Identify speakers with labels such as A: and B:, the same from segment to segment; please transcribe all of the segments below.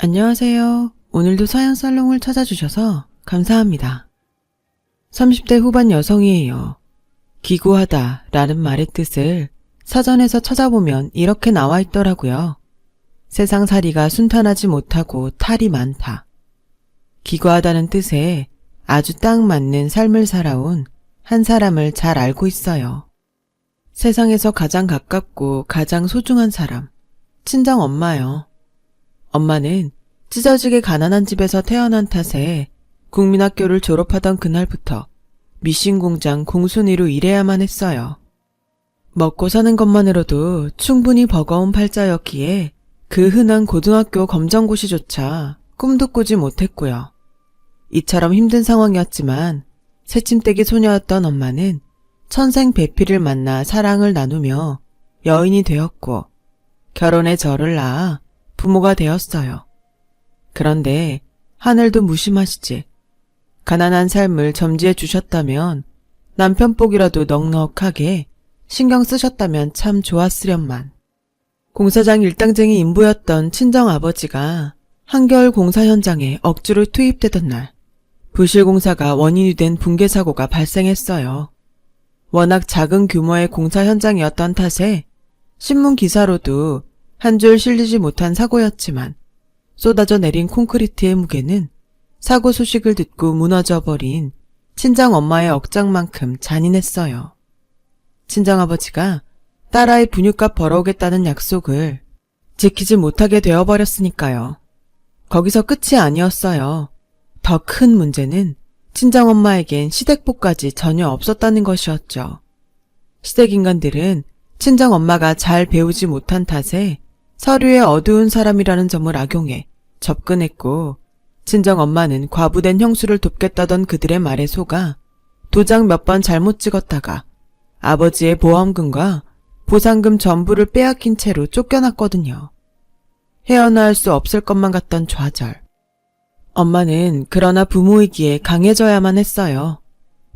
A: 안녕하세요. 오늘도 사연 살롱을 찾아주셔서 감사합니다. 30대 후반 여성이에요. 기구하다 라는 말의 뜻을 사전에서 찾아보면 이렇게 나와 있더라고요. 세상살이가 순탄하지 못하고 탈이 많다. 기구하다는 뜻에 아주 딱 맞는 삶을 살아온 한 사람을 잘 알고 있어요. 세상에서 가장 가깝고 가장 소중한 사람, 친정 엄마요. 엄마는 찢어지게 가난한 집에서 태어난 탓에 국민학교를 졸업하던 그날부터 미신 공장 공순이로 일해야만 했어요. 먹고 사는 것만으로도 충분히 버거운 팔자였기에 그 흔한 고등학교 검정고시조차 꿈도 꾸지 못했고요. 이처럼 힘든 상황이었지만 새침대기 소녀였던 엄마는 천생배필을 만나 사랑을 나누며 여인이 되었고 결혼에 저를 낳아 부모가 되었어요. 그런데 하늘도 무심하시지. 가난한 삶을 점지해 주셨다면 남편복이라도 넉넉하게 신경 쓰셨다면 참 좋았으련만. 공사장 일당쟁이 인부였던 친정아버지가 한겨울 공사 현장에 억지로 투입되던 날 부실공사가 원인이 된 붕괴사고가 발생했어요. 워낙 작은 규모의 공사 현장이었던 탓에 신문 기사로도 한 줄 실리지 못한 사고였지만 쏟아져 내린 콘크리트의 무게는 사고 소식을 듣고 무너져버린 친정엄마의 억장만큼 잔인했어요. 친정아버지가 딸아이 분유값 벌어오겠다는 약속을 지키지 못하게 되어버렸으니까요. 거기서 끝이 아니었어요. 더 큰 문제는 친정엄마에겐 시댁복까지 전혀 없었다는 것이었죠. 시댁인간들은 친정엄마가 잘 배우지 못한 탓에 서류에 어두운 사람이라는 점을 악용해 접근했고 친정엄마는 과부된 형수를 돕겠다던 그들의 말에 속아 도장 몇 번 잘못 찍었다가 아버지의 보험금과 보상금 전부를 빼앗긴 채로 쫓겨났거든요. 헤어나올 수 없을 것만 같던 좌절. 엄마는 그러나 부모이기에 강해져야만 했어요.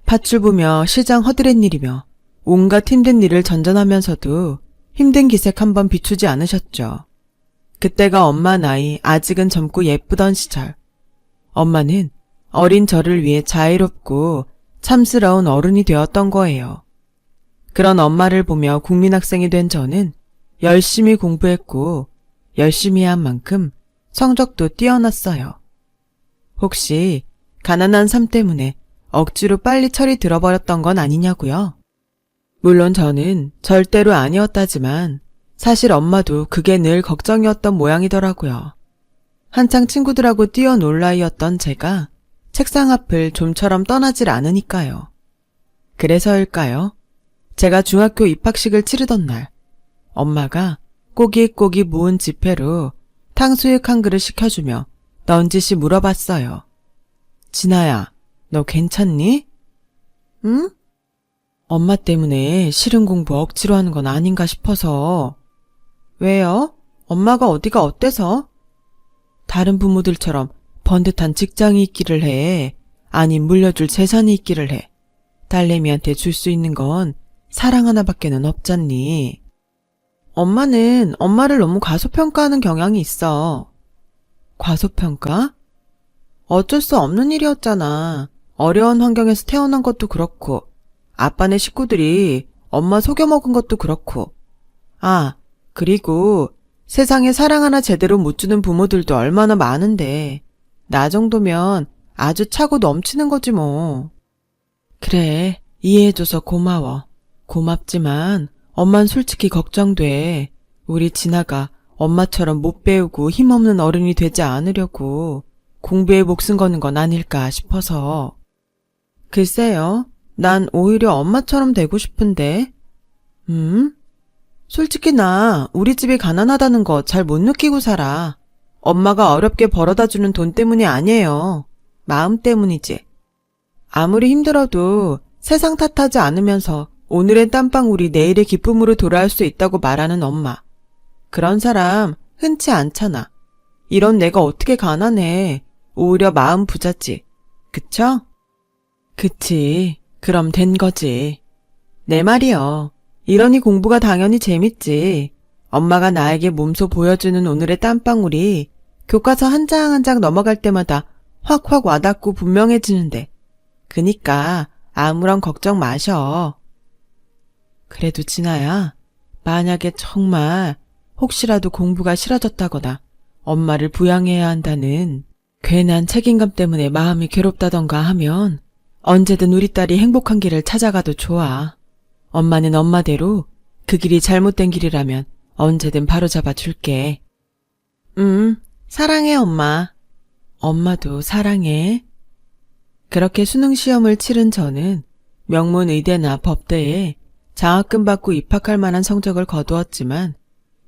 A: 팥줄 보며 시장 허드렛 일이며 온갖 힘든 일을 전전하면서도 힘든 기색 한번 비추지 않으셨죠. 그때가 엄마 나이 아직은 젊고 예쁘던 시절. 엄마는 어린 저를 위해 자애롭고 참스러운 어른이 되었던 거예요. 그런 엄마를 보며 국민학생이 된 저는 열심히 공부했고 열심히 한 만큼 성적도 뛰어났어요. 혹시 가난한 삶 때문에 억지로 빨리 철이 들어버렸던 건 아니냐고요? 물론 저는 절대로 아니었다지만 사실 엄마도 그게 늘 걱정이었던 모양이더라고요. 한창 친구들하고 뛰어놀 나이였던 제가 책상 앞을 좀처럼 떠나질 않으니까요. 그래서일까요? 제가 중학교 입학식을 치르던 날 엄마가 꼬깃꼬깃 모은 지폐로 탕수육 한 그릇 시켜주며 넌지시 물어봤어요. 진아야, 너 괜찮니? 응? 엄마 때문에 싫은 공부 억지로 하는 건 아닌가 싶어서. 왜요? 엄마가 어디가 어때서? 다른 부모들처럼 번듯한 직장이 있기를 해. 아니 물려줄 재산이 있기를 해. 딸내미한테 줄 수 있는 건 사랑 하나밖에는 없잖니. 엄마는 엄마를 너무 과소평가하는 경향이 있어. 과소평가? 어쩔 수 없는 일이었잖아. 어려운 환경에서 태어난 것도 그렇고 아빠네 식구들이 엄마 속여먹은 것도 그렇고 아, 그리고 세상에 사랑 하나 제대로 못 주는 부모들도 얼마나 많은데 나 정도면 아주 차고 넘치는 거지 뭐. 그래, 이해해줘서 고마워. 고맙지만 엄만 솔직히 걱정돼. 우리 진아가 엄마처럼 못 배우고 힘없는 어른이 되지 않으려고 공부에 목숨 거는 건 아닐까 싶어서. 글쎄요, 난 오히려 엄마처럼 되고 싶은데. 솔직히 나 우리 집이 가난하다는 거 잘 못 느끼고 살아. 엄마가 어렵게 벌어다주는 돈 때문이 아니에요. 마음 때문이지. 아무리 힘들어도 세상 탓하지 않으면서 오늘의 땀방울이 내일의 기쁨으로 돌아올 수 있다고 말하는 엄마. 그런 사람 흔치 않잖아. 이런 내가 어떻게 가난해. 오히려 마음 부자지. 그쵸? 그치. 그럼 된 거지. 내 말이요. 이러니 공부가 당연히 재밌지. 엄마가 나에게 몸소 보여주는 오늘의 땀방울이 교과서 한 장 한 장 넘어갈 때마다 확확 와닿고 분명해지는데. 그니까 아무런 걱정 마셔. 그래도 진아야, 만약에 정말 혹시라도 공부가 싫어졌다거나 엄마를 부양해야 한다는 괜한 책임감 때문에 마음이 괴롭다던가 하면 언제든 우리 딸이 행복한 길을 찾아가도 좋아. 엄마는 엄마대로 그 길이 잘못된 길이라면 언제든 바로잡아 줄게. 사랑해, 엄마. 엄마도 사랑해. 그렇게 수능 시험을 치른 저는 명문 의대나 법대에 장학금 받고 입학할 만한 성적을 거두었지만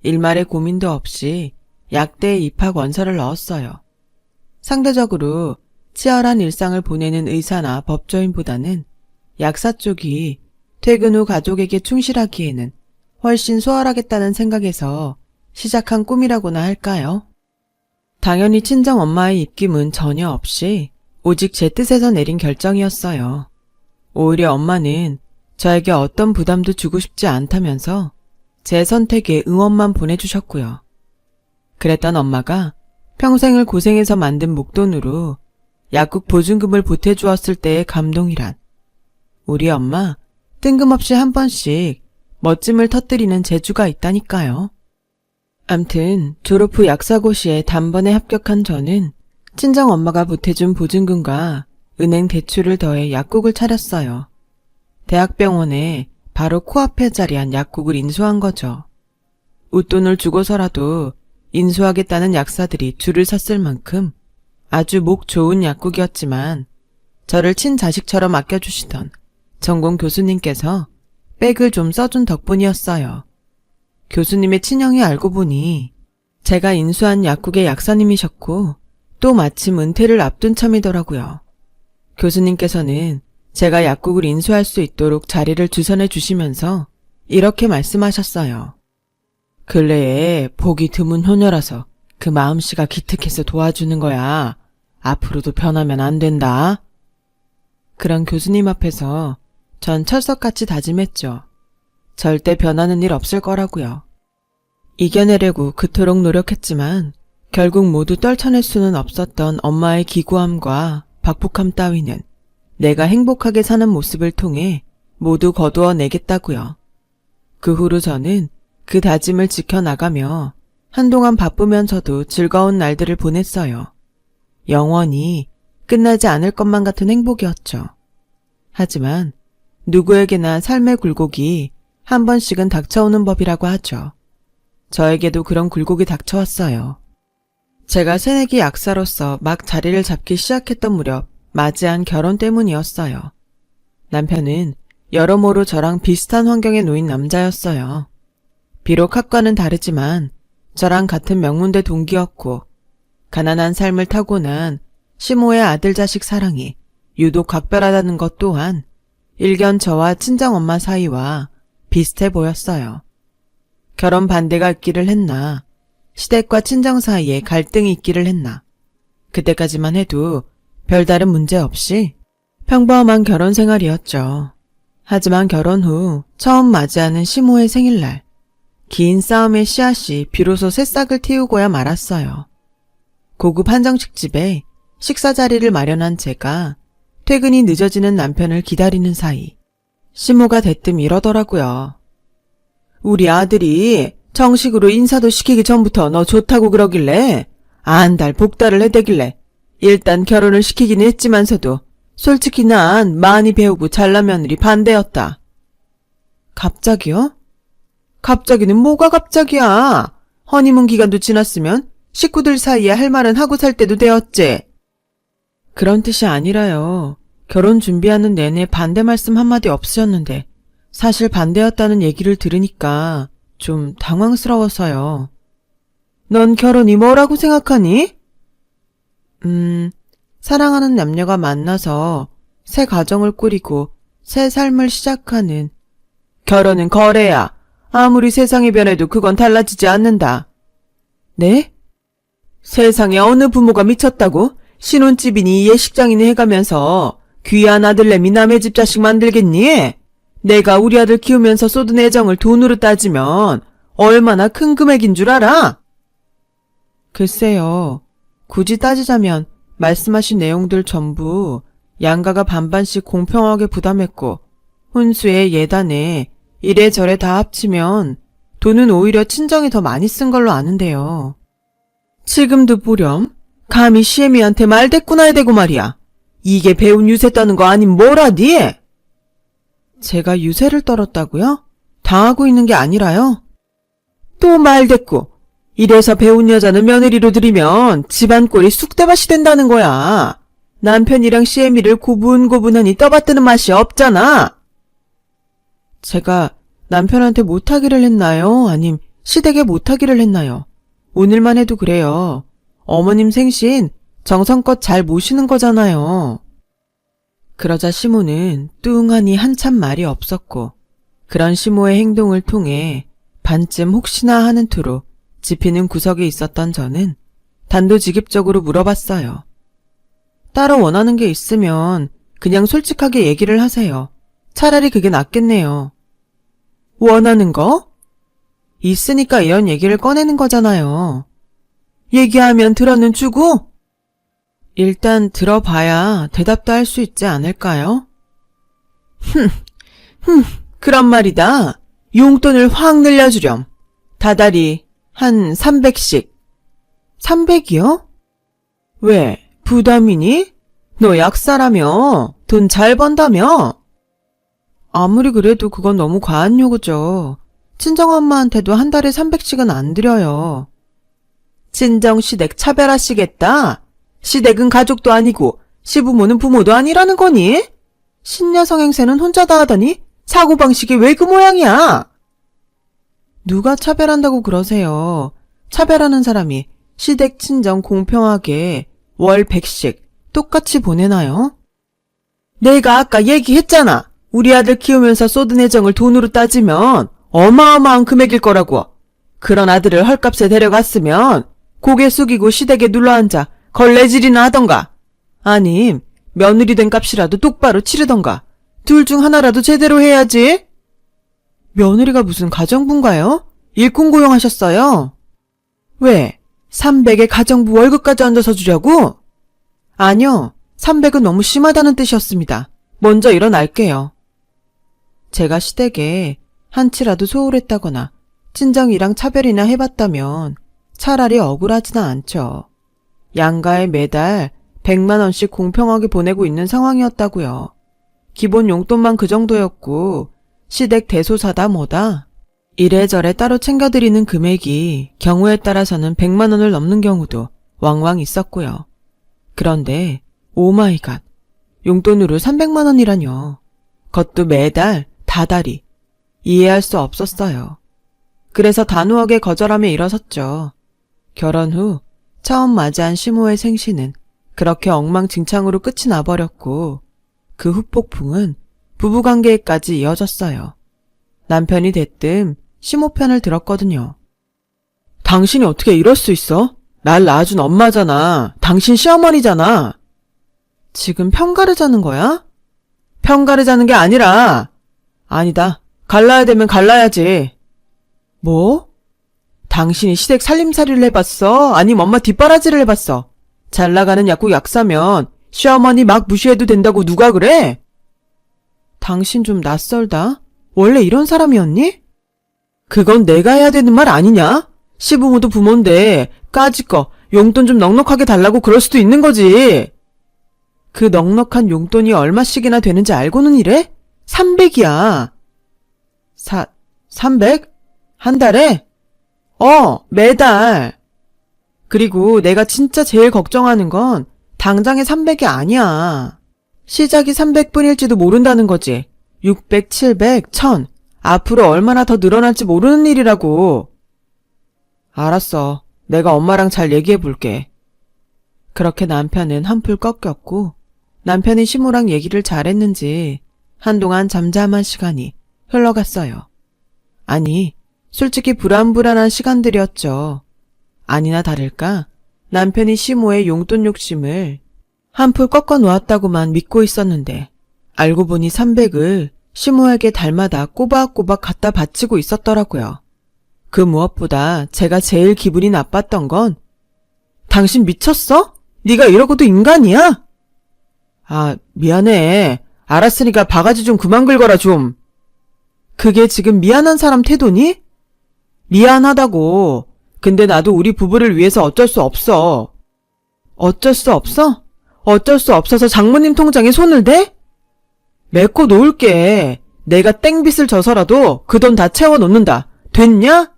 A: 일말의 고민도 없이 약대에 입학 원서를 넣었어요. 상대적으로 치열한 일상을 보내는 의사나 법조인보다는 약사 쪽이 퇴근 후 가족에게 충실하기에는 훨씬 수월하겠다는 생각에서 시작한 꿈이라고나 할까요? 당연히 친정 엄마의 입김은 전혀 없이 오직 제 뜻에서 내린 결정이었어요. 오히려 엄마는 저에게 어떤 부담도 주고 싶지 않다면서 제 선택에 응원만 보내주셨고요. 그랬던 엄마가 평생을 고생해서 만든 목돈으로 약국 보증금을 보태주었을 때의 감동이란, 우리 엄마 뜬금없이 한 번씩 멋짐을 터뜨리는 재주가 있다니까요. 암튼 졸업 후 약사고시에 단번에 합격한 저는 친정 엄마가 보태준 보증금과 은행 대출을 더해 약국을 차렸어요. 대학병원에 바로 코앞에 자리한 약국을 인수한 거죠. 웃돈을 주고서라도 인수하겠다는 약사들이 줄을 섰을 만큼 아주 목 좋은 약국이었지만 저를 친자식처럼 아껴주시던 전공 교수님께서 백을 좀 써준 덕분이었어요. 교수님의 친형이 알고 보니 제가 인수한 약국의 약사님이셨고 또 마침 은퇴를 앞둔 참이더라고요. 교수님께서는 제가 약국을 인수할 수 있도록 자리를 주선해 주시면서 이렇게 말씀하셨어요. 근래에 복이 드문 효녀라서 그 마음씨가 기특해서 도와주는 거야. 앞으로도 변하면 안 된다. 그런 교수님 앞에서 전 철석같이 다짐했죠. 절대 변하는 일 없을 거라고요. 이겨내려고 그토록 노력했지만 결국 모두 떨쳐낼 수는 없었던 엄마의 기구함과 박복함 따위는 내가 행복하게 사는 모습을 통해 모두 거두어내겠다고요. 그 후로 저는 그 다짐을 지켜나가며 한동안 바쁘면서도 즐거운 날들을 보냈어요. 영원히 끝나지 않을 것만 같은 행복이었죠. 하지만 누구에게나 삶의 굴곡이 한 번씩은 닥쳐오는 법이라고 하죠. 저에게도 그런 굴곡이 닥쳐왔어요. 제가 새내기 약사로서 막 자리를 잡기 시작했던 무렵 맞이한 결혼 때문이었어요. 남편은 여러모로 저랑 비슷한 환경에 놓인 남자였어요. 비록 학과는 다르지만 저랑 같은 명문대 동기였고 가난한 삶을 타고난 시모의 아들 자식 사랑이 유독 각별하다는 것 또한 일견 저와 친정엄마 사이와 비슷해 보였어요. 결혼 반대가 있기를 했나, 시댁과 친정 사이에 갈등이 있기를 했나, 그때까지만 해도 별다른 문제 없이 평범한 결혼 생활이었죠. 하지만 결혼 후 처음 맞이하는 시모의 생일날, 긴 싸움의 씨앗이 비로소 새싹을 틔우고야 말았어요. 고급 한정식집에 식사 자리를 마련한 제가 퇴근이 늦어지는 남편을 기다리는 사이 시모가 대뜸 이러더라고요. 우리 아들이 정식으로 인사도 시키기 전부터 너 좋다고 그러길래 안달 복달을 해대길래 일단 결혼을 시키긴 했지만서도 솔직히 난 많이 배우고 잘난 며느리 반대였다. 갑자기요? 갑자기는 뭐가 갑자기야. 허니문 기간도 지났으면 식구들 사이에 할 말은 하고 살 때도 되었지. 그런 뜻이 아니라요. 결혼 준비하는 내내 반대 말씀 한마디 없으셨는데 사실 반대였다는 얘기를 들으니까 좀 당황스러워서요. 넌 결혼이 뭐라고 생각하니? 사랑하는 남녀가 만나서 새 가정을 꾸리고 새 삶을 시작하는. 결혼은 거래야. 아무리 세상이 변해도 그건 달라지지 않는다. 네? 세상에 어느 부모가 미쳤다고 신혼집이니 예식장이니 해가면서 귀한 아들내미 남의 집 자식 만들겠니? 내가 우리 아들 키우면서 쏟은 애정을 돈으로 따지면 얼마나 큰 금액인 줄 알아? 글쎄요. 굳이 따지자면 말씀하신 내용들 전부 양가가 반반씩 공평하게 부담했고 혼수에 예단에 이래저래 다 합치면 돈은 오히려 친정이 더 많이 쓴 걸로 아는데요. 지금도 보렴. 감히 시애미한테 말대꾸나 해대고 말이야. 이게 배운 유세 떠는 거 아님 뭐라니? 제가 유세를 떨었다고요? 당하고 있는 게 아니라요? 또 말대꾸. 이래서 배운 여자는 며느리로 들이면 집안 꼴이 쑥대밭이 된다는 거야. 남편이랑 시애미를 고분고분하니 떠받드는 맛이 없잖아. 제가 남편한테 못하기를 했나요? 아님 시댁에 못하기를 했나요? 오늘만 해도 그래요. 어머님 생신 정성껏 잘 모시는 거잖아요. 그러자 시모는 뚱하니 한참 말이 없었고 그런 시모의 행동을 통해 반쯤 혹시나 하는 투로 지피는 구석에 있었던 저는 단도직입적으로 물어봤어요. 따로 원하는 게 있으면 그냥 솔직하게 얘기를 하세요. 차라리 그게 낫겠네요. 원하는 거? 있으니까 이런 얘기를 꺼내는 거잖아요. 얘기하면 들어는 주고? 일단 들어봐야 대답도 할 수 있지 않을까요? 그런 말이다. 용돈을 확 늘려주렴. 다달이 한 300씩. 300이요? 왜? 부담이니? 너 약사라며? 돈 잘 번다며? 아무리 그래도 그건 너무 과한 요구죠. 친정엄마한테도 한 달에 300씩은 안 드려요. 친정시댁 차별하시겠다? 시댁은 가족도 아니고 시부모는 부모도 아니라는 거니? 신여성 행세는 혼자 다 하더니 사고방식이 왜 그 모양이야? 누가 차별한다고 그러세요? 차별하는 사람이 시댁 친정 공평하게 월 100씩 똑같이 보내나요? 내가 아까 얘기했잖아. 우리 아들 키우면서 쏟은 애정을 돈으로 따지면 어마어마한 금액일 거라고. 그런 아들을 헐값에 데려갔으면 고개 숙이고 시댁에 눌러앉아 걸레질이나 하던가. 아님 며느리 된 값이라도 똑바로 치르던가. 둘 중 하나라도 제대로 해야지. 며느리가 무슨 가정부인가요? 일꾼 고용하셨어요? 왜? 300에 가정부 월급까지 얹어서 주려고? 아니요. 300은 너무 심하다는 뜻이었습니다. 먼저 일어날게요. 제가 시댁에 한치라도 소홀했다거나 친정이랑 차별이나 해봤다면 차라리 억울하지는 않죠. 양가에 매달 100만 원씩 공평하게 보내고 있는 상황이었다고요. 기본 용돈만 그 정도였고 시댁 대소사다 뭐다. 이래저래 따로 챙겨드리는 금액이 경우에 따라서는 100만 원을 넘는 경우도 왕왕 있었고요. 그런데 오마이갓, 용돈으로 300만 원이라뇨. 그것도 매달 다달이. 이해할 수 없었어요. 그래서 단호하게 거절하며 일어섰죠. 결혼 후 처음 맞이한 시모의 생신은 그렇게 엉망진창으로 끝이 나버렸고 그 후폭풍은 부부관계에까지 이어졌어요. 남편이 대뜸 시모 편을 들었거든요. 당신이 어떻게 이럴 수 있어? 날 낳아준 엄마잖아. 당신 시어머니잖아. 지금 편가르자는 거야? 편가르자는 게 아니라 아니다. 갈라야 되면 갈라야지. 뭐? 당신이 시댁 살림살이를 해봤어? 아님 엄마 뒷바라지를 해봤어? 잘 나가는 약국 약사면 시어머니 막 무시해도 된다고 누가 그래? 당신 좀 낯설다. 원래 이런 사람이었니? 그건 내가 해야 되는 말 아니냐? 시부모도 부모인데 까짓거 용돈 좀 넉넉하게 달라고 그럴 수도 있는 거지. 그 넉넉한 용돈이 얼마씩이나 되는지 알고는 이래? 300이야. 300? 한 달에? 매달. 그리고 내가 진짜 제일 걱정하는 건 당장에 300이 아니야. 시작이 300분일지도 모른다는 거지. 600, 700, 1000. 앞으로 얼마나 더 늘어날지 모르는 일이라고. 알았어. 내가 엄마랑 잘 얘기해 볼게. 그렇게 남편은 한풀 꺾였고 남편이 시모랑 얘기를 잘했는지 한동안 잠잠한 시간이 흘러갔어요. 아니, 솔직히 불안불안한 시간들이었죠. 아니나 다를까 남편이 시모의 용돈 욕심을 한풀 꺾어 놓았다고만 믿고 있었는데 알고 보니 300을 시모에게 달마다 꼬박꼬박 갖다 바치고 있었더라고요. 그 무엇보다 제가 제일 기분이 나빴던 건 당신 미쳤어? 네가 이러고도 인간이야? 아, 미안해. 알았으니까 바가지 좀 그만 긁어라 좀. 그게 지금 미안한 사람 태도니? 미안하다고. 근데 나도 우리 부부를 위해서 어쩔 수 없어. 어쩔 수 없어? 어쩔 수 없어서 장모님 통장에 손을 대? 메꿔 놓을게. 내가 땡빚을 져서라도 그 돈 다 채워 놓는다. 됐냐?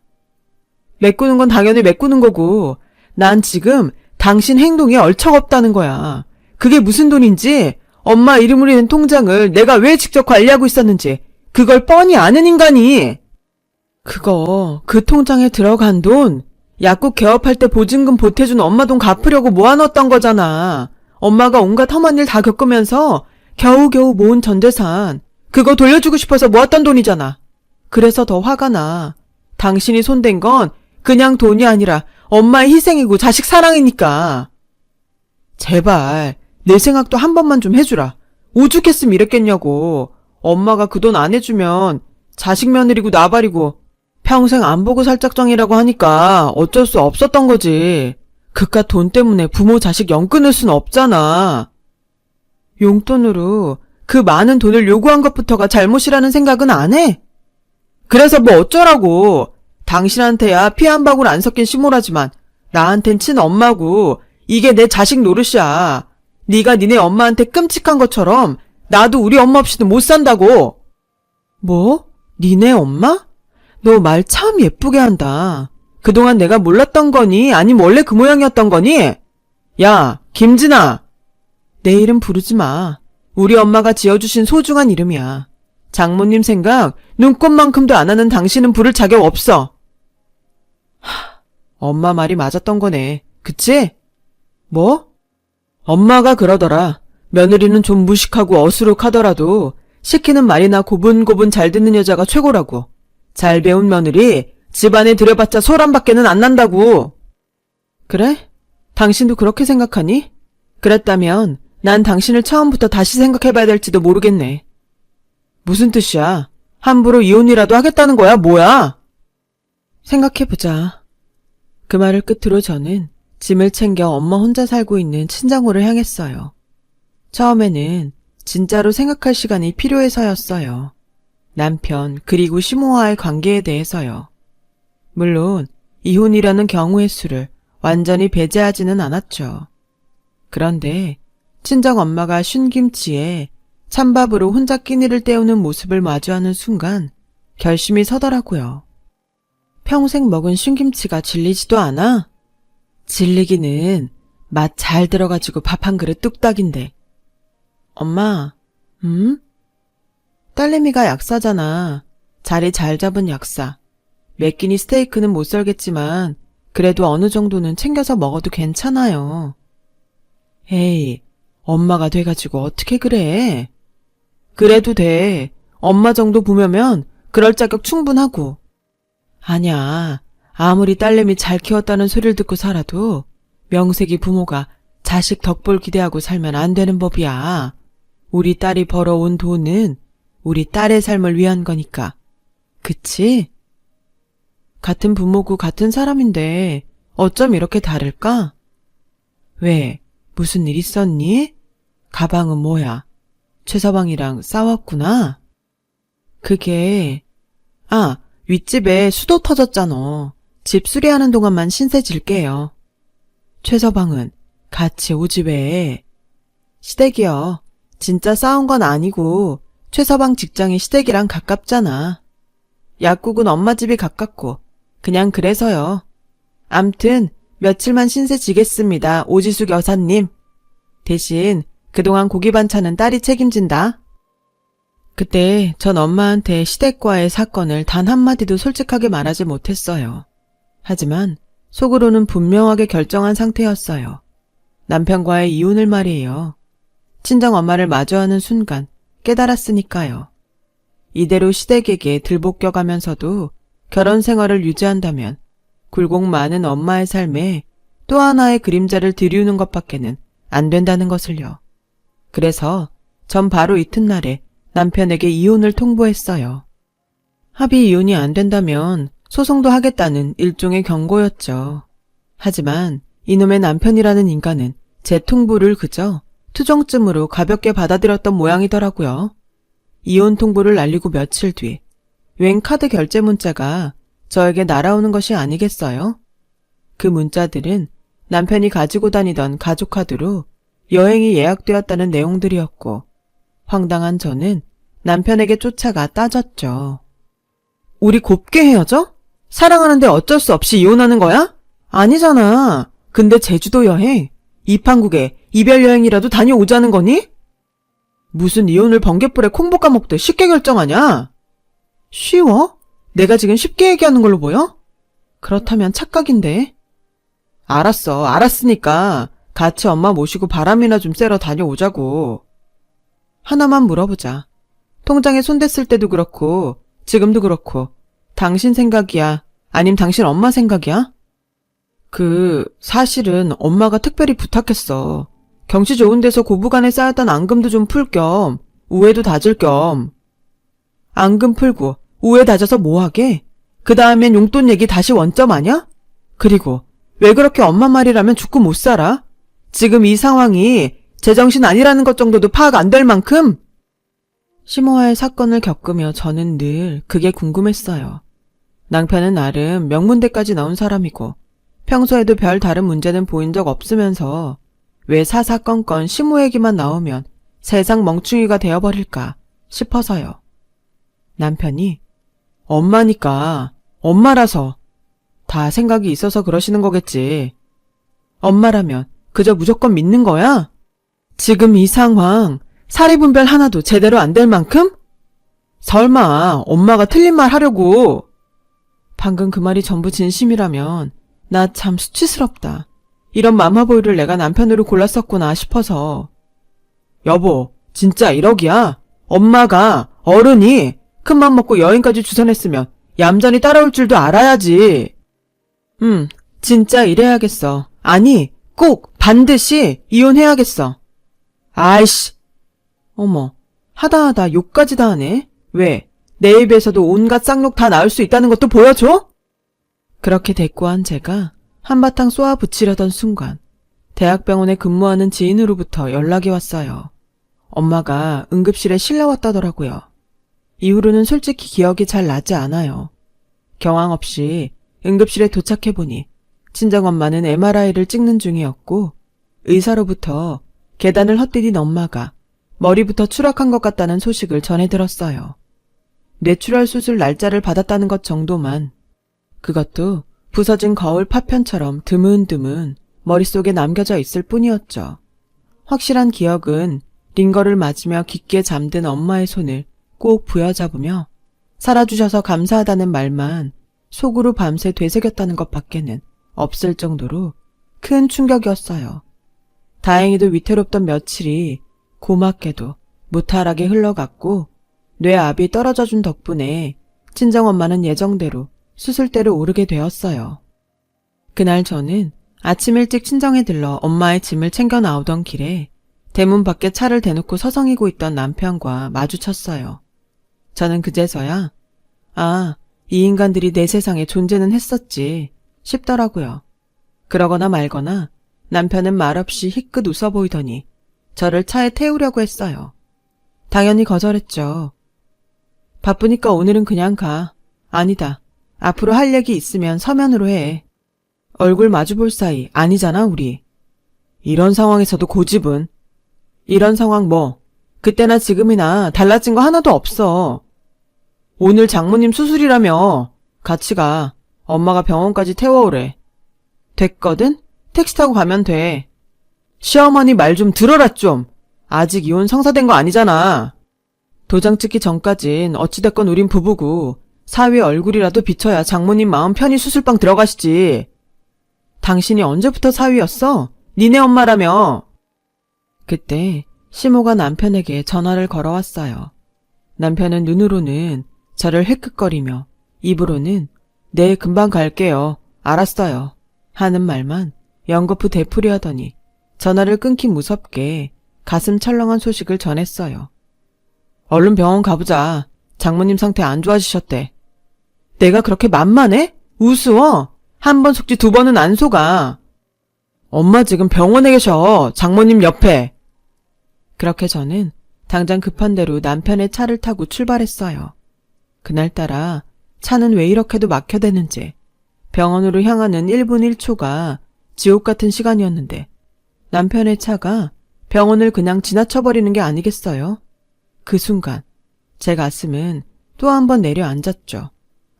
A: 메꾸는 건 당연히 메꾸는 거고, 난 지금 당신 행동에 얼척없다는 거야. 그게 무슨 돈인지, 엄마 이름으로 된 통장을 내가 왜 직접 관리하고 있었는지, 그걸 뻔히 아는 인간이. 그 통장에 들어간 돈, 약국 개업할 때 보증금 보태준 엄마 돈 갚으려고 모아놨던 거잖아. 엄마가 온갖 험한 일 다 겪으면서 겨우겨우 모은 전재산, 그거 돌려주고 싶어서 모았던 돈이잖아. 그래서 더 화가 나. 당신이 손댄 건 그냥 돈이 아니라 엄마의 희생이고 자식 사랑이니까. 제발 내 생각도 한 번만 좀 해주라. 오죽했으면 이랬겠냐고. 엄마가 그 돈 안 해주면 자식 며느리고 나발이고 평생 안 보고 살 작정이라고 하니까 어쩔 수 없었던 거지. 그깟 돈 때문에 부모 자식 영 끊을 순 없잖아. 용돈으로 그 많은 돈을 요구한 것부터가 잘못이라는 생각은 안 해? 그래서 뭐 어쩌라고. 당신한테야 피 한 방울 안 섞인 시모라지만 나한텐 친엄마고 이게 내 자식 노릇이야. 네가 니네 엄마한테 끔찍한 것처럼 나도 우리 엄마 없이도 못 산다고. 뭐? 니네 엄마? 너 말 참 예쁘게 한다. 그동안 내가 몰랐던 거니? 아니면 원래 그 모양이었던 거니? 야, 김진아. 내 이름 부르지 마. 우리 엄마가 지어주신 소중한 이름이야. 장모님 생각 눈꼽만큼도 안 하는 당신은 부를 자격 없어. 엄마 말이 맞았던 거네. 그치? 뭐? 엄마가 그러더라. 며느리는 좀 무식하고 어수룩하더라도 시키는 말이나 고분고분 잘 듣는 여자가 최고라고. 잘 배운 며느리 집안에 들여봤자 소란밖에는 안 난다고. 그래? 당신도 그렇게 생각하니? 그랬다면 난 당신을 처음부터 다시 생각해봐야 될지도 모르겠네. 무슨 뜻이야? 함부로 이혼이라도 하겠다는 거야? 뭐야? 생각해보자. 그 말을 끝으로 저는 짐을 챙겨 엄마 혼자 살고 있는 친정으로 향했어요. 처음에는 진짜로 생각할 시간이 필요해서였어요. 남편 그리고 시모와의 관계에 대해서요. 물론 이혼이라는 경우의 수를 완전히 배제하지는 않았죠. 그런데 친정 엄마가 쉰김치에 찬밥으로 혼자 끼니를 때우는 모습을 마주하는 순간 결심이 서더라고요. 평생 먹은 쉰김치가 질리지도 않아? 질리기는 맛 잘 들어가지고 밥 한 그릇 뚝딱인데. 엄마, 딸내미가 약사잖아. 자리 잘 잡은 약사. 몇 끼니 스테이크는 못 썰겠지만 그래도 어느 정도는 챙겨서 먹어도 괜찮아요. 에이, 엄마가 돼가지고 어떻게 그래? 그래도 돼. 엄마 정도 보면 그럴 자격 충분하고. 아냐, 아무리 딸내미 잘 키웠다는 소리를 듣고 살아도 명색이 부모가 자식 덕볼 기대하고 살면 안 되는 법이야. 우리 딸이 벌어온 돈은 우리 딸의 삶을 위한 거니까. 그치? 같은 부모고 같은 사람인데 어쩜 이렇게 다를까? 왜? 무슨 일 있었니? 가방은 뭐야? 최서방이랑 싸웠구나? 그게... 윗집에 수도 터졌잖아. 집 수리하는 동안만 신세 질게요. 최서방은 같이 오지 왜? 시댁이요. 진짜 싸운 건 아니고 최서방 직장이 시댁이랑 가깝잖아. 약국은 엄마 집이 가깝고 그냥 그래서요. 암튼 며칠만 신세 지겠습니다. 오지숙 여사님. 대신 그동안 고기 반찬은 딸이 책임진다. 그때 전 엄마한테 시댁과의 사건을 단 한마디도 솔직하게 말하지 못했어요. 하지만 속으로는 분명하게 결정한 상태였어요. 남편과의 이혼을 말이에요. 친정엄마를 마주하는 순간 깨달았으니까요. 이대로 시댁에게 들볶여가면서도 결혼 생활을 유지한다면 굴곡 많은 엄마의 삶에 또 하나의 그림자를 들이우는 것밖에는 안 된다는 것을요. 그래서 전 바로 이튿날에 남편에게 이혼을 통보했어요. 합의 이혼이 안 된다면 소송도 하겠다는 일종의 경고였죠. 하지만 이놈의 남편이라는 인간은 제 통보를 그저 투정쯤으로 가볍게 받아들였던 모양이더라고요. 이혼 통보를 날리고 며칠 뒤 웬 카드 결제 문자가 저에게 날아오는 것이 아니겠어요? 그 문자들은 남편이 가지고 다니던 가족 카드로 여행이 예약되었다는 내용들이었고 황당한 저는 남편에게 쫓아가 따졌죠. 우리 곱게 헤어져? 사랑하는데 어쩔 수 없이 이혼하는 거야? 아니잖아. 근데 제주도 여행, 이판국에 이별 여행이라도 다녀오자는 거니? 무슨 이혼을 번갯불에 콩 볶아 먹듯 쉽게 결정하냐? 쉬워? 내가 지금 쉽게 얘기하는 걸로 보여? 그렇다면 착각인데. 알았으니까 같이 엄마 모시고 바람이나 좀 쐬러 다녀오자고. 하나만 물어보자. 통장에 손 댔을 때도 그렇고 지금도 그렇고 당신 생각이야? 아님 당신 엄마 생각이야? 사실은 엄마가 특별히 부탁했어. 경치 좋은 데서 고부간에 쌓였던 앙금도 좀 풀 겸 우애도 다질 겸. 앙금 풀고 우애 다져서 뭐하게? 그 다음엔 용돈 얘기 다시 원점 아냐? 그리고 왜 그렇게 엄마 말이라면 죽고 못 살아? 지금 이 상황이 제정신 아니라는 것 정도도 파악 안 될 만큼? 시모와의 사건을 겪으며 저는 늘 그게 궁금했어요. 남편은 나름 명문대까지 나온 사람이고 평소에도 별 다른 문제는 보인 적 없으면서 왜 사사건건 시모 얘기만 나오면 세상 멍충이가 되어버릴까 싶어서요. 남편이 엄마니까 엄마라서 다 생각이 있어서 그러시는 거겠지. 엄마라면 그저 무조건 믿는 거야? 지금 이 상황 사리분별 하나도 제대로 안 될 만큼? 설마 엄마가 틀린 말 하려고. 방금 그 말이 전부 진심이라면 나 참 수치스럽다. 이런 마마보이를 내가 남편으로 골랐었구나 싶어서. 여보, 진짜 1억이야? 엄마가, 어른이 큰맘 먹고 여행까지 주선했으면 얌전히 따라올 줄도 알아야지. 진짜 이래야겠어. 아니, 꼭 반드시 이혼해야겠어. 아이씨. 어머, 하다 욕까지 다 하네. 왜? 내 입에서도 온갖 쌍욕 다 나올 수 있다는 것도 보여줘? 그렇게 대꾸한 제가 한바탕 쏘아붙이려던 순간 대학병원에 근무하는 지인으로부터 연락이 왔어요. 엄마가 응급실에 실려왔다더라고요. 이후로는 솔직히 기억이 잘 나지 않아요. 경황 없이 응급실에 도착해보니 친정엄마는 MRI를 찍는 중이었고 의사로부터 계단을 헛디딘 엄마가 머리부터 추락한 것 같다는 소식을 전해 들었어요. 뇌출혈 수술 날짜를 받았다는 것 정도만, 그것도 부서진 거울 파편처럼 드문드문 머릿속에 남겨져 있을 뿐이었죠. 확실한 기억은 링거를 맞으며 깊게 잠든 엄마의 손을 꼭 부여잡으며 살아주셔서 감사하다는 말만 속으로 밤새 되새겼다는 것 밖에는 없을 정도로 큰 충격이었어요. 다행히도 위태롭던 며칠이 고맙게도 무탈하게 흘러갔고 뇌압이 떨어져준 덕분에 친정엄마는 예정대로 수술대로 오르게 되었어요. 그날 저는 아침 일찍 친정에 들러 엄마의 짐을 챙겨 나오던 길에 대문 밖에 차를 대놓고 서성이고 있던 남편과 마주쳤어요. 저는 그제서야 이 인간들이 내 세상에 존재는 했었지 싶더라고요. 그러거나 말거나 남편은 말없이 희끗 웃어 보이더니 저를 차에 태우려고 했어요. 당연히 거절했죠. 바쁘니까 오늘은 그냥 가. 아니다. 앞으로 할 얘기 있으면 서면으로 해. 얼굴 마주볼 사이 아니잖아 우리. 이런 상황에서도 고집은. 이런 상황 뭐 그때나 지금이나 달라진 거 하나도 없어. 오늘 장모님 수술이라며. 같이 가. 엄마가 병원까지 태워오래. 됐거든? 택시 타고 가면 돼. 시어머니 말 좀 들어라 좀. 아직 이혼 성사된 거 아니잖아. 도장 찍기 전까진 어찌됐건 우린 부부고 사위의 얼굴이라도 비춰야 장모님 마음 편히 수술방 들어가시지. 당신이 언제부터 사위였어? 니네 엄마라며. 그때 시모가 남편에게 전화를 걸어왔어요. 남편은 눈으로는 저를 헥헥거리며 입으로는 네 금방 갈게요. 알았어요. 하는 말만 연거푸 되풀이하더니 전화를 끊기 무섭게 가슴 철렁한 소식을 전했어요. 얼른 병원 가보자. 장모님 상태 안 좋아지셨대. 내가 그렇게 만만해? 우스워? 한 번 속지 두 번은 안 속아. 엄마 지금 병원에 계셔. 장모님 옆에. 그렇게 저는 당장 급한 대로 남편의 차를 타고 출발했어요. 그날따라 차는 왜 이렇게도 막혀대는지 병원으로 향하는 1분 1초가 지옥 같은 시간이었는데 남편의 차가 병원을 그냥 지나쳐버리는 게 아니겠어요? 그 순간 제 가슴은 또 한 번 내려앉았죠.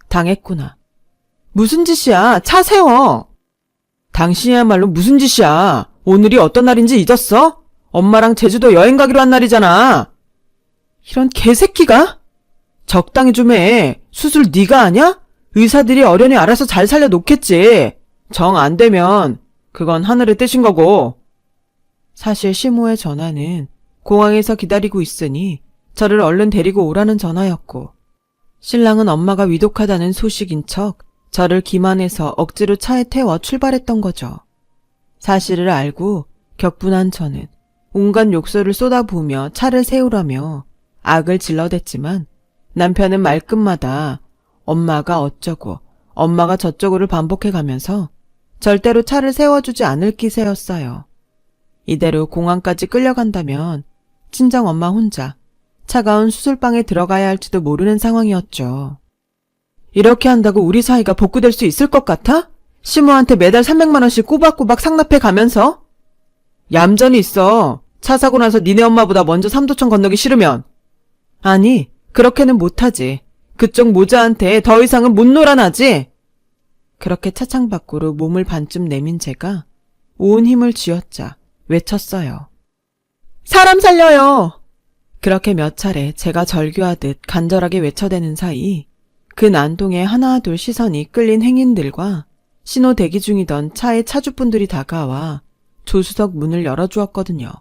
A: 당했구나. 무슨 짓이야? 차 세워! 당신이야말로 무슨 짓이야? 오늘이 어떤 날인지 잊었어? 엄마랑 제주도 여행 가기로 한 날이잖아. 이런 개새끼가? 적당히 좀 해. 수술 네가 하냐? 의사들이 어련히 알아서 잘 살려놓겠지. 정 안 되면 그건 하늘의 뜻인 거고. 사실 시모의 전화는 공항에서 기다리고 있으니 저를 얼른 데리고 오라는 전화였고 신랑은 엄마가 위독하다는 소식인 척 저를 기만해서 억지로 차에 태워 출발했던 거죠. 사실을 알고 격분한 저는 온갖 욕설을 쏟아부으며 차를 세우라며 악을 질러댔지만 남편은 말끝마다 엄마가 어쩌고 엄마가 저쩌고를 반복해가면서 절대로 차를 세워주지 않을 기세였어요. 이대로 공항까지 끌려간다면 친정엄마 혼자 차가운 수술방에 들어가야 할지도 모르는 상황이었죠. 이렇게 한다고 우리 사이가 복구될 수 있을 것 같아? 시모한테 매달 300만 원씩 꼬박꼬박 상납해 가면서? 얌전히 있어. 차 사고 나서 니네 엄마보다 먼저 삼도천 건너기 싫으면. 아니, 그렇게는 못하지. 그쪽 모자한테 더 이상은 못 놀아나지. 그렇게 차창 밖으로 몸을 반쯤 내민 제가 온 힘을 쥐어짜 외쳤어요. 사람 살려요! 그렇게 몇 차례 제가 절규하듯 간절하게 외쳐대는 사이 그 난동에 하나둘 시선이 끌린 행인들과 신호 대기 중이던 차의 차주분들이 다가와 조수석 문을 열어주었거든요.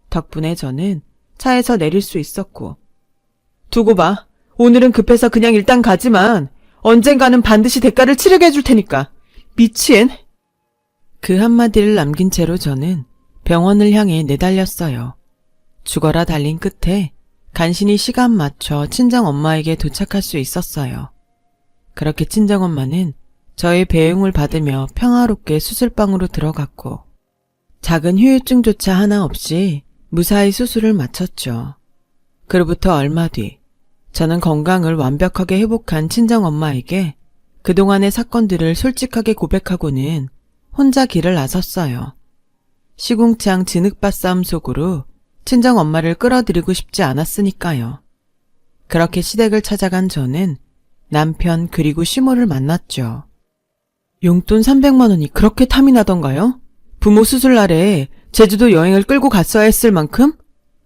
A: 덕분에 저는 차에서 내릴 수 있었고 두고 봐. 오늘은 급해서 그냥 일단 가지만 언젠가는 반드시 대가를 치르게 해줄 테니까. 미친. 그 한마디를 남긴 채로 저는 병원을 향해 내달렸어요. 죽어라 달린 끝에 간신히 시간 맞춰 친정엄마에게 도착할 수 있었어요. 그렇게 친정엄마는 저의 배웅을 받으며 평화롭게 수술방으로 들어갔고 작은 후유증조차 하나 없이 무사히 수술을 마쳤죠. 그로부터 얼마 뒤 저는 건강을 완벽하게 회복한 친정엄마에게 그동안의 사건들을 솔직하게 고백하고는 혼자 길을 나섰어요. 시궁창 진흙밭 싸움 속으로 친정엄마를 끌어들이고 싶지 않았으니까요. 그렇게 시댁을 찾아간 저는 남편 그리고 시모를 만났죠. 용돈 300만 원이 그렇게 탐이 나던가요? 부모 수술날에 제주도 여행을 끌고 갔어야 했을 만큼?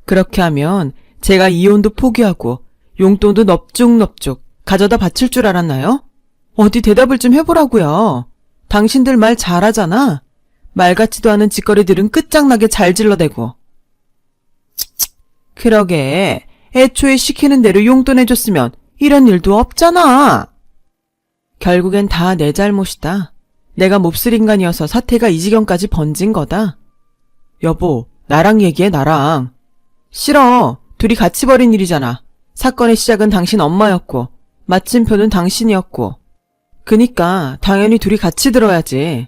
A: 그렇게 하면 제가 이혼도 포기하고 용돈도 넙죽넙죽 가져다 바칠 줄 알았나요? 어디 대답을 좀 해보라고요. 당신들 말 잘하잖아. 말 같지도 않은 짓거리들은 끝장나게 잘 질러대고. 그러게 애초에 시키는 대로 용돈 해줬으면 이런 일도 없잖아. 결국엔 다 내 잘못이다. 내가 몹쓸 인간이어서 사태가 이 지경까지 번진 거다. 여보, 나랑 얘기해, 나랑. 싫어. 둘이 같이 벌인 일이잖아. 사건의 시작은 당신 엄마였고 마침표는 당신이었고 그니까 당연히 둘이 같이 들어야지.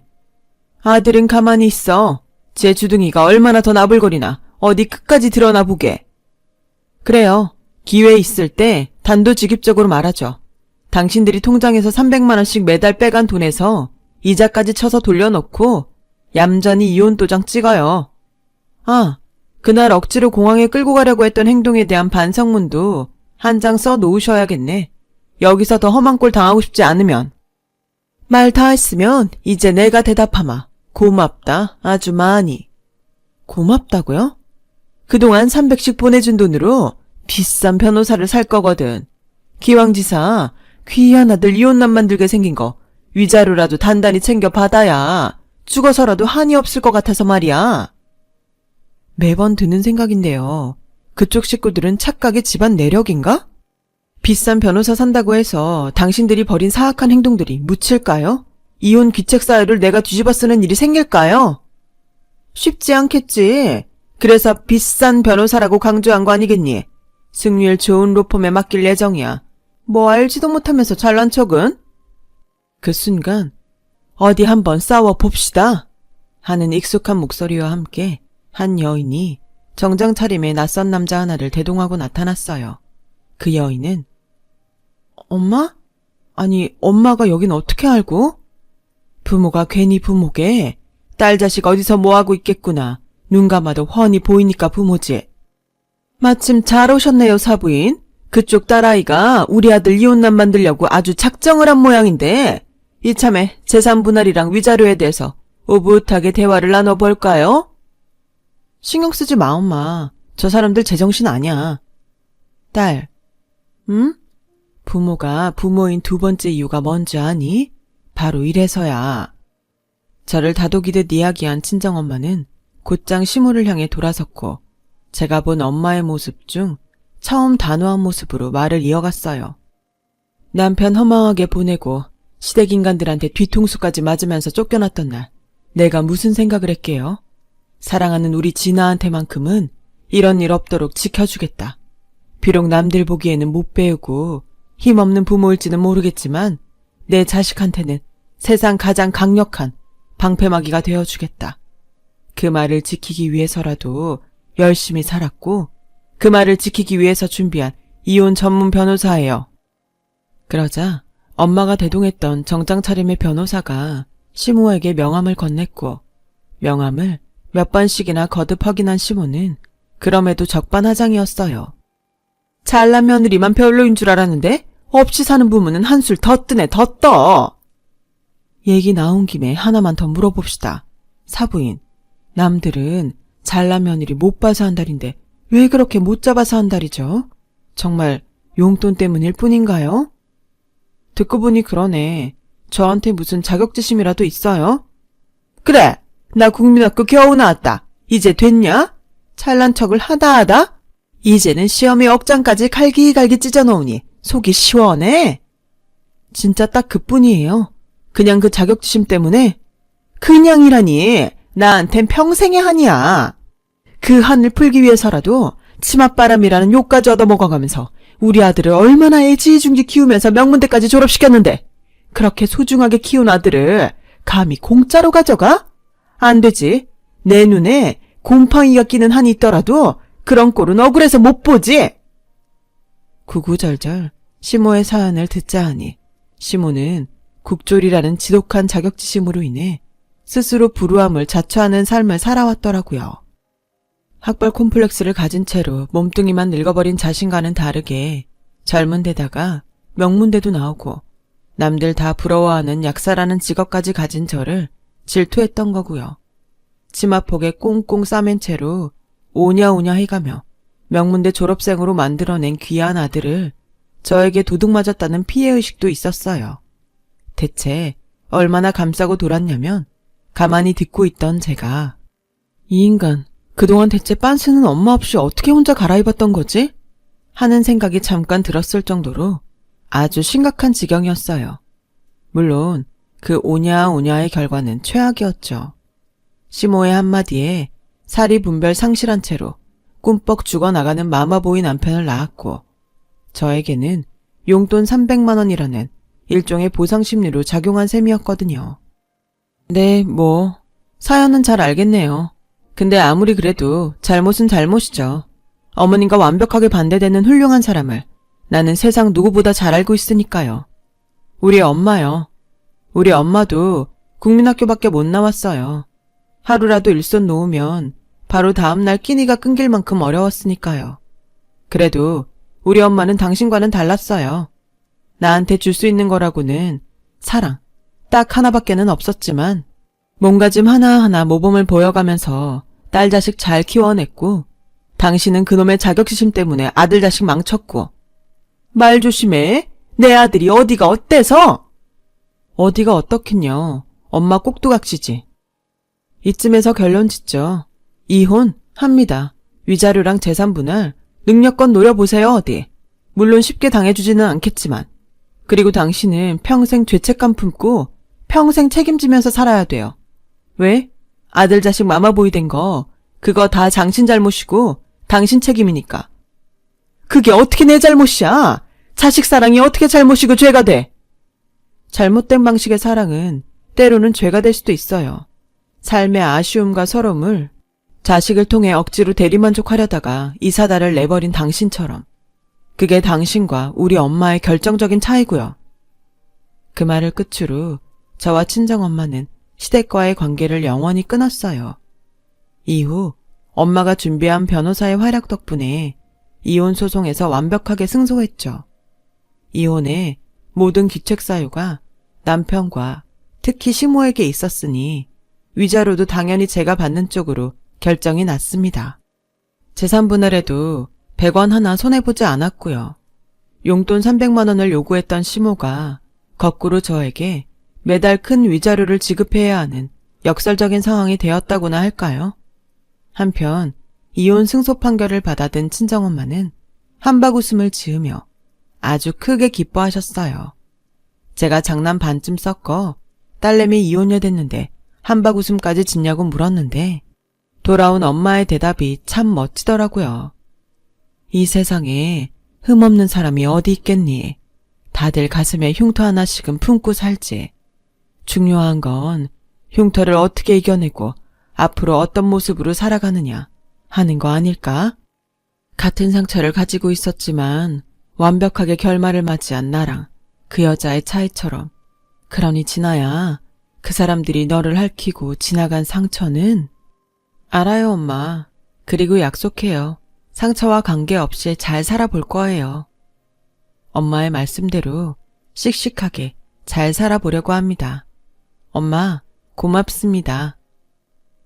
A: 아들은 가만히 있어. 제 주둥이가 얼마나 더 나불거리나 어디 끝까지 드러나 보게. 그래요. 기회 있을 때 단도직입적으로 말하죠. 당신들이 통장에서 300만 원씩 매달 빼간 돈에서 이자까지 쳐서 돌려놓고 얌전히 이혼 도장 찍어요. 아, 그날 억지로 공항에 끌고 가려고 했던 행동에 대한 반성문도 한 장 써 놓으셔야겠네. 여기서 더 험한 꼴 당하고 싶지 않으면. 말 다 했으면 이제 내가 대답하마. 고맙다. 아주 많이. 고맙다고요? 그동안 300씩 보내준 돈으로 비싼 변호사를 살 거거든. 기왕지사 귀한 아들 이혼남 만들게 생긴 거 위자료라도 단단히 챙겨 받아야 죽어서라도 한이 없을 것 같아서 말이야. 매번 드는 생각인데요. 그쪽 식구들은 착각의 집안 내력인가? 비싼 변호사 산다고 해서 당신들이 벌인 사악한 행동들이 묻힐까요? 이혼 귀책 사유를 내가 뒤집어 쓰는 일이 생길까요? 쉽지 않겠지. 그래서 비싼 변호사라고 강조한 거 아니겠니? 승률 좋은 로펌에 맡길 예정이야. 뭐 알지도 못하면서 잘난 척은? 그 순간 어디 한번 싸워봅시다. 하는 익숙한 목소리와 함께 한 여인이 정장 차림의 낯선 남자 하나를 대동하고 나타났어요. 그 여인은 엄마? 아니, 엄마가 여긴 어떻게 알고? 부모가 괜히 부모게. 딸 자식 어디서 뭐하고 있겠구나. 눈 감아도 훤히 보이니까 부모지. 마침 잘 오셨네요, 사부인. 그쪽 딸아이가 우리 아들 이혼남 만들려고 아주 작정을 한 모양인데 이참에 재산 분할이랑 위자료에 대해서 오붓하게 대화를 나눠볼까요? 신경 쓰지 마, 엄마. 저 사람들 제정신 아니야. 딸, 응? 부모가 부모인 두 번째 이유가 뭔지 아니? 바로 이래서야. 저를 다독이듯 이야기한 친정엄마는 곧장 시모를 향해 돌아섰고 제가 본 엄마의 모습 중 처음 단호한 모습으로 말을 이어갔어요. 남편 허망하게 보내고 시댁인간들한테 뒤통수까지 맞으면서 쫓겨났던 날 내가 무슨 생각을 했게요? 사랑하는 우리 진아한테만큼은 이런 일 없도록 지켜주겠다. 비록 남들 보기에는 못 배우고 힘없는 부모일지는 모르겠지만 내 자식한테는 세상 가장 강력한 방패막이가 되어주겠다. 그 말을 지키기 위해서라도 열심히 살았고 그 말을 지키기 위해서 준비한 이혼 전문 변호사예요. 그러자 엄마가 대동했던 정장 차림의 변호사가 시모에게 명함을 건넸고 명함을 몇 번씩이나 거듭 확인한 시모는 그럼에도 적반하장이었어요. 잘난 며느리만 별로인 줄 알았는데 없이 사는 부모는 한술 더 뜨네, 더 떠. 얘기 나온 김에 하나만 더 물어봅시다. 사부인, 남들은 잘난 며느리 못 봐서 한달인데 왜 그렇게 못 잡아서 한달이죠? 정말 용돈 때문일 뿐인가요? 듣고 보니 그러네. 저한테 무슨 자격지심이라도 있어요? 그래, 나 국민학교 겨우 나왔다. 이제 됐냐? 잘난 척을 하다 이제는 시험에 억장까지 갈기갈기 찢어놓으니 속이 시원해. 진짜 딱 그뿐이에요. 그냥 그 자격지심 때문에. 그냥이라니 나한텐 평생의 한이야. 그 한을 풀기 위해서라도 치맛바람이라는 욕까지 얻어먹어가면서 우리 아들을 얼마나 애지중지 키우면서 명문대까지 졸업시켰는데 그렇게 소중하게 키운 아들을 감히 공짜로 가져가? 안 되지. 내 눈에 곰팡이가 끼는 한이 있더라도 그런 꼴은 억울해서 못 보지. 구구절절 시모의 사연을 듣자 하니 시모는 국졸이라는 지독한 자격지심으로 인해 스스로 불우함을 자초하는 삶을 살아왔더라고요. 학벌 콤플렉스를 가진 채로 몸뚱이만 늙어버린 자신과는 다르게 젊은 데다가 명문대도 나오고 남들 다 부러워하는 약사라는 직업까지 가진 저를 질투했던 거고요. 치마폭에 꽁꽁 싸맨 채로 오냐오냐 해가며 명문대 졸업생으로 만들어낸 귀한 아들을 저에게 도둑맞았다는 피해의식도 있었어요. 대체 얼마나 감싸고 돌았냐면 가만히 듣고 있던 제가 이 인간 그동안 대체 빤스는 엄마 없이 어떻게 혼자 갈아입었던 거지? 하는 생각이 잠깐 들었을 정도로 아주 심각한 지경이었어요. 물론 그 오냐오냐의 결과는 최악이었죠. 시모의 한마디에 사리 분별 상실한 채로 꿈뻑 죽어나가는 마마보이 남편을 낳았고 저에게는 용돈 300만 원이라는 일종의 보상심리로 작용한 셈이었거든요. 네, 사연은 잘 알겠네요. 근데 아무리 그래도 잘못은 잘못이죠. 어머님과 완벽하게 반대되는 훌륭한 사람을 나는 세상 누구보다 잘 알고 있으니까요. 우리 엄마요. 우리 엄마도 국민학교밖에 못 나왔어요. 하루라도 일손 놓으면 바로 다음날 끼니가 끊길 만큼 어려웠으니까요. 그래도 우리 엄마는 당신과는 달랐어요. 나한테 줄 수 있는 거라고는 사랑 딱 하나밖에는 없었지만 몸가짐 하나하나 모범을 보여가면서 딸 자식 잘 키워냈고 당신은 그놈의 자격지심 때문에 아들 자식 망쳤고 말 조심해. 내 아들이 어디가 어때서? 어디가 어떻긴요. 엄마 꼭두각시지. 이쯤에서 결론 짓죠. 이혼 합니다. 위자료랑 재산 분할 능력껏 노려보세요 어디. 물론 쉽게 당해주지는 않겠지만 그리고 당신은 평생 죄책감 품고 평생 책임지면서 살아야 돼요. 왜? 아들 자식 마마보이 된 거 그거 다 당신 잘못이고 당신 책임이니까. 그게 어떻게 내 잘못이야? 자식 사랑이 어떻게 잘못이고 죄가 돼? 잘못된 방식의 사랑은 때로는 죄가 될 수도 있어요. 삶의 아쉬움과 서러움을 자식을 통해 억지로 대리만족하려다가 이 사달을 내버린 당신처럼. 그게 당신과 우리 엄마의 결정적인 차이고요. 그 말을 끝으로 저와 친정엄마는 시댁과의 관계를 영원히 끊었어요. 이후 엄마가 준비한 변호사의 활약 덕분에 이혼 소송에서 완벽하게 승소했죠. 이혼의 모든 귀책 사유가 남편과 특히 시모에게 있었으니 위자료도 당연히 제가 받는 쪽으로 결정이 났습니다. 재산 분할에도 100원 하나 손해보지 않았고요. 용돈 300만 원을 요구했던 시모가 거꾸로 저에게 매달 큰 위자료를 지급해야 하는 역설적인 상황이 되었다고나 할까요? 한편 이혼 승소 판결을 받아든 친정엄마는 한박 웃음을 지으며 아주 크게 기뻐하셨어요. 제가 장난 반쯤 섞어 딸내미 이혼녀 됐는데 한박 웃음까지 짓냐고 물었는데 돌아온 엄마의 대답이 참 멋지더라고요. 이 세상에 흠없는 사람이 어디 있겠니? 다들 가슴에 흉터 하나씩은 품고 살지. 중요한 건 흉터를 어떻게 이겨내고 앞으로 어떤 모습으로 살아가느냐 하는 거 아닐까? 같은 상처를 가지고 있었지만 완벽하게 결말을 맞이한 나랑 그 여자의 차이처럼. 그러니 진아야, 그 사람들이 너를 핥히고 지나간 상처는? 알아요, 엄마. 그리고 약속해요. 상처와 관계없이 잘 살아볼 거예요. 엄마의 말씀대로 씩씩하게 잘 살아보려고 합니다. 엄마, 고맙습니다.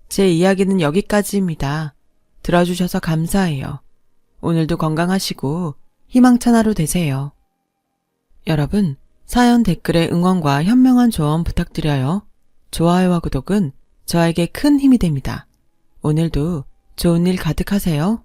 A: 제 이야기는 여기까지입니다. 들어주셔서 감사해요. 오늘도 건강하시고 희망찬 하루 되세요. 여러분, 사연 댓글에 응원과 현명한 조언 부탁드려요. 좋아요와 구독은 저에게 큰 힘이 됩니다. 오늘도 좋은 일 가득하세요.